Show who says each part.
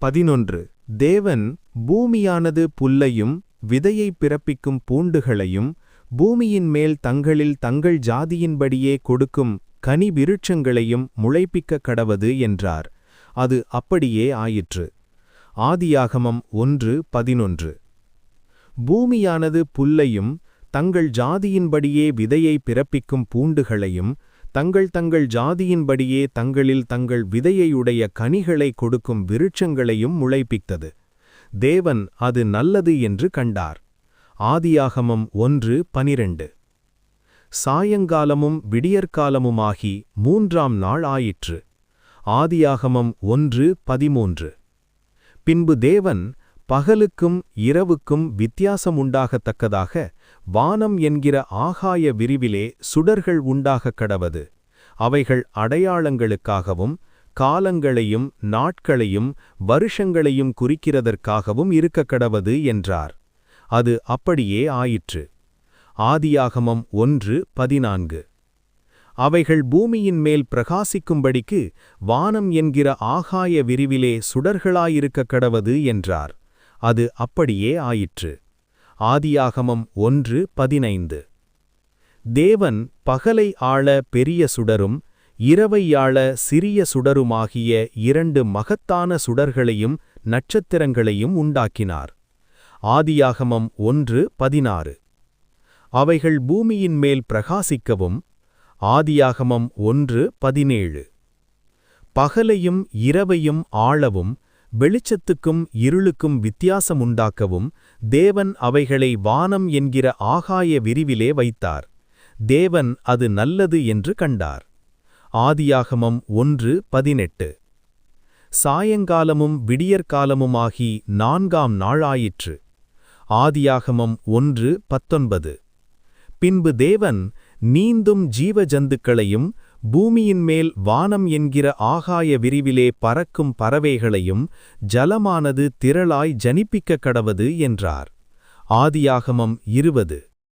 Speaker 1: 11 தேவன் பூமியானது புல்லையும் விதையைப் பிறப்பிக்கும் பூண்டுகளையும் பூமியின் மேல் தங்களில் தங்கள் ஜாதியின்படியே கொடுக்கும் கனி விருட்சங்களையும் முளைப்பிக்கக் கடவது என்றார். அது அப்படியே ஆயிற்று. ஆதியாகமம் 1:11 பூமியானது புல்லையும் தங்கள் ஜாதியின்படியே விதையை பிறப்பிக்கும் பூண்டுகளையும் தங்கள் ஜாதியின்படியே தங்களில் தங்கள் விதையையுடைய கனிகளை கொடுக்கும் விருட்சங்களையும் முளைப்பித்தது. தேவன் அது நல்லது என்று கண்டார். ஆதியாகமம் 1:12 சாயங்காலமும் விடியற்காலமுமாகி 3ஆம் நாள் ஆயிற்று. ஆதியாகமம் 1:13 பின்பு தேவன் பகலுக்கும் இரவுக்கும் வித்தியாசமுண்டாகத்தக்கதாக வானம் என்கிற ஆகாய விரிவிலே சுடர்கள் உண்டாகக் கடவது. அவைகள் அடையாளங்களுக்காகவும் காலங்களையும் நாட்களையும் வருஷங்களையும் குறிக்கிறதற்காகவும் இருக்கக்கடவது என்றார். அது அப்படியே ஆயிற்று. ஆதியாகமம் 1:14 அவைகள் பூமியின் மேல் பிரகாசிக்கும்படிக்கு வானம் என்கிற ஆகாய விரிவிலே சுடர்களாயிருக்கக் கடவது என்றார். அது அப்படியே ஆயிற்று. ஆதியாகமம் 1:15 தேவன் பகலை ஆள பெரிய சுடரும் இரவை ஆள சிறிய சுடருமாகிய 2 மகத்தான சுடர்களையும் நட்சத்திரங்களையும் உண்டாக்கினார். ஆதியாகமம் 1:16 அவைகள் பூமியின் மேல் பிரகாசிக்கவும். ஆதியாகமம் 1:17 பகலையும் இரவையும் ஆளவும் வெளிச்சத்துக்கும் இருளுக்கும் வித்தியாசமுண்டாக்கவும் தேவன் அவைகளை வானம் என்கிற ஆகாய விரிவிலே வைத்தார். தேவன் அது நல்லது என்று கண்டார். ஆதியாகமம் 1:18 சாயங்காலமும் விடியற்காலமுமாகி 4ஆம் நாள் ஆயிற்று. ஆதியாகமம் 1:19 பின்பு தேவன் நீந்தும் ஜீவஜந்துக்களையும் பூமியின் மேல் வானம் என்கிற ஆகாய விரிவிலே பறக்கும் பறவைகளையும் ஜலமானது திரளாய் ஜனிப்பிக்கக் கடவது என்றார். ஆதியாகமம் 20